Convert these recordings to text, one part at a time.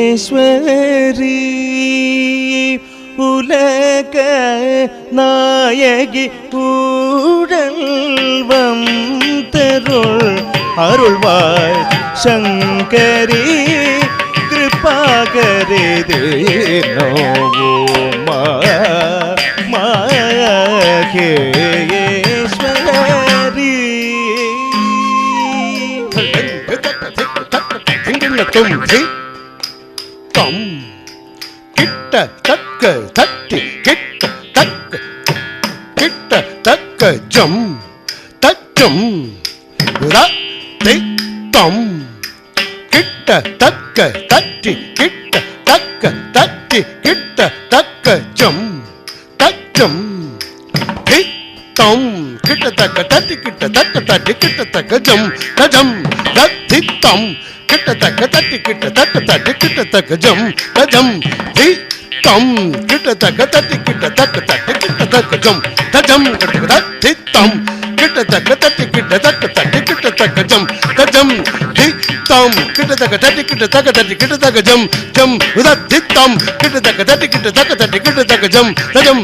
மகேஸ்வரி உலக நாயகி ஊழல்வம் தருள் அருள்வாய் சங்கரி கிருபாகரே தேனோ மகேஸ்வரி தும் தம் கிட்ட தக்க தட்டி கிட்ட தக்க கிட்ட தக்க ஜம் தச்சம் தம் கிட்ட தக்க தட்டி கிட்ட தக்க தட்டி கிட்ட தக்க ஜம் தச்சம் தம் கிட்ட தக்க தட்டி கிட்ட தக்க தட்டி கிட்ட தக்க ஜம் தஜம் தம் கிட்ட தக்க தட்டி கிட்ட தக்க தட்டி கிட்ட தக்க ஜம் தஜம் தம் கிட்ட தக்க தட்டி கிட்ட தக்க தட்டி கிட்ட தக்க ஜம் தஜம் தம் கிட்ட தக்க தட்டி கிட்ட தக்க தட்டி கிட்ட தக்க ஜம் தஜம் தம் கிட்ட தக்க தட்டி கிட்ட தக்க தட்டி கிட்ட தக்க ஜம் ஜம் தம் கிட்ட தக்க தட்டி கிட்ட தக்க தட்டி கிட்ட தக்க ஜம் தஜம்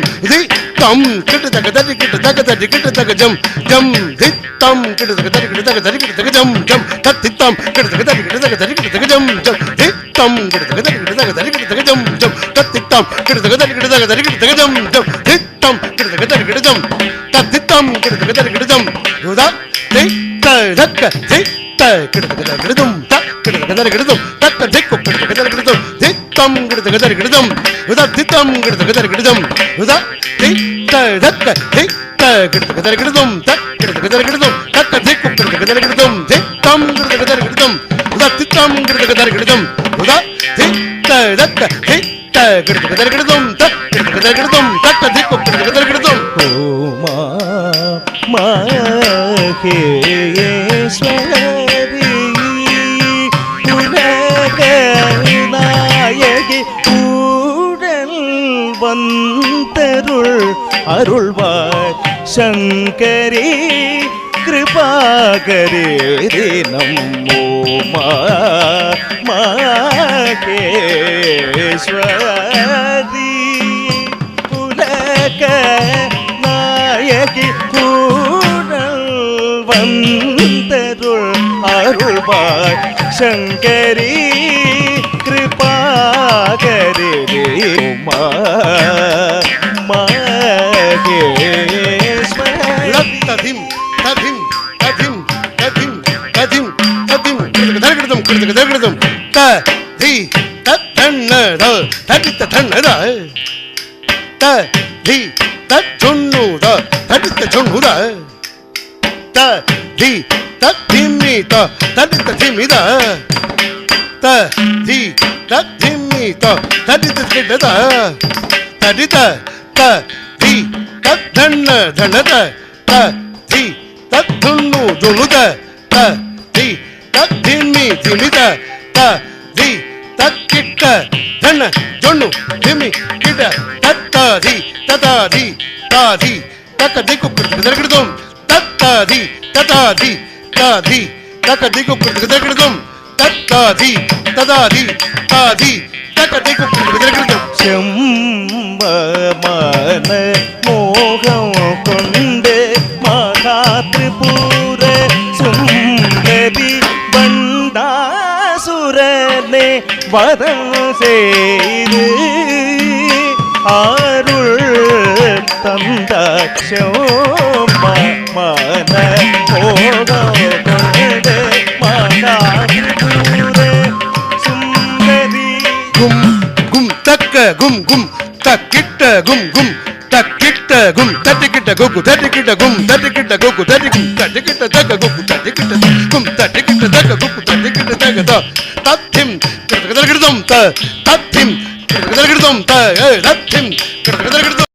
தம் கிட்ட தக்க தட்டி கிட்ட தக்க தட்டி கிட்ட தக்க ஜம் ஜம் தம் கிட்ட தக்க தட்டி கிட்ட தக்க தட்டி கிட்ட தக்க ஜம் ஜம் தம் கிட்ட தக்க தட்டி கிட்ட தக்க தட்டி கிட்ட தக்க ஜம் ஜம் தம் கிட்ட தக்க தட்டி கிட்ட தக்க தட்டி கிட்ட தக்க ஜம் ஜம் தம் கிட்ட தக்க தட்டி கிட்ட தக்க தட்டி கிட்ட தக்க ஜம் ஜம் தம் கிட்ட தக்க தட்டி கிட்ட ஜம் தம் கிட்ட தக்க தட்டி கிட்ட ஜம் யுதா தக்க கிட்ட தக்க தட்டி கிட்ட ஜம் கிட்ட தக்க தட்டி கிட்ட ஜம் தக்க திக்கு கிட்ட தக்க தட்டி கிட்ட ஜம் தம் கிட்ட தக்க தட்டி கிட்ட ஜம் யுதா தம் கிட்ட தக்க தட்டி கிட்ட ஜம் யுதா தக்க கிட்ட தக்க தட்டி கிட்ட ஜம் கிட்ட தக்க தட்டி கிட்ட ஜம் தக்க திக்கு கிட்ட தக்க தட்டி கிட்ட ஜம் தம் கிட்ட தக்க தட்டி கிட்ட ஜம் யுதா தம் கிட்ட தக்க தட்டி கிட்ட ஜம் யுதா தக்க கிட்ட தக்க தட்டி கிட்ட ஜம் கிட்ட தக்க தட்டி கிட்ட ஜம் தக்க திக்கு கிட்ட தக்க தட்டி கிட்ட ஜம் மகேஸ்வரி உலக நாயகி ஊழல் வந்தருள் அருள்வாய் சங்கரி கிருபாகரே நமோ மகேஸ்வரி உலக நாயகி ஊழல் வந்தருள் அருள்வாய் சங்கரி கிருபாகரே மகேஸ்வரி ததிம் ததிம் ததிம் ததிம் ததிம் ததிம் தரகிடதும் கிடதும் த தி தன்னட தடித்த தன்னட த தி தொன்னுட தடித்த சொன்னுட த தி திம்மித தடித்த திம்மித த தி திம்மித தடித்த கிடத தடித்த த தி தன்ன தன்னத த தி தன்னு ஜொனுத த தி திம்மி திமித த தி தக்கிட்ட தன்ன ஜொன்னு திம்மி கிட்ட தத்தாதி ததாதி தாதி தக்க திக்கு கிடதும் தத்தாதி ததாதி தாதி தக்க திக்கு கிடதும் தத்தாதி ததாதி தாதி தக்க திக்கு கிடதும் செம்மன மோகம் கொண்டு மகாத்ரிபுர சுந்தரி பண்டாசுரனே வதம் செய்து அருள் தந்தாட்சோ மன மோகம் கொண்டு மகாத்ரிபுர சுந்தரி கும் கும் தக்க கும் கும் தக்கிட்ட கும் கும் தக்கிட்ட கும் தட்டிக்கிட்ட கோகு தட்டிக்கிட்ட கும் தட்டிக்கிட்ட கோகு தட்டிக்கிட்ட தக்க கோகு தட்டிக்கிட்ட கும் தட்டிக்கிட்ட தக்க கோகு தட்டிக்கிட்ட தக்க தத்திம் கிடதகிடதும் த தத்திம் கிடதகிடதும் த தத்திம் கிடதகிடதும்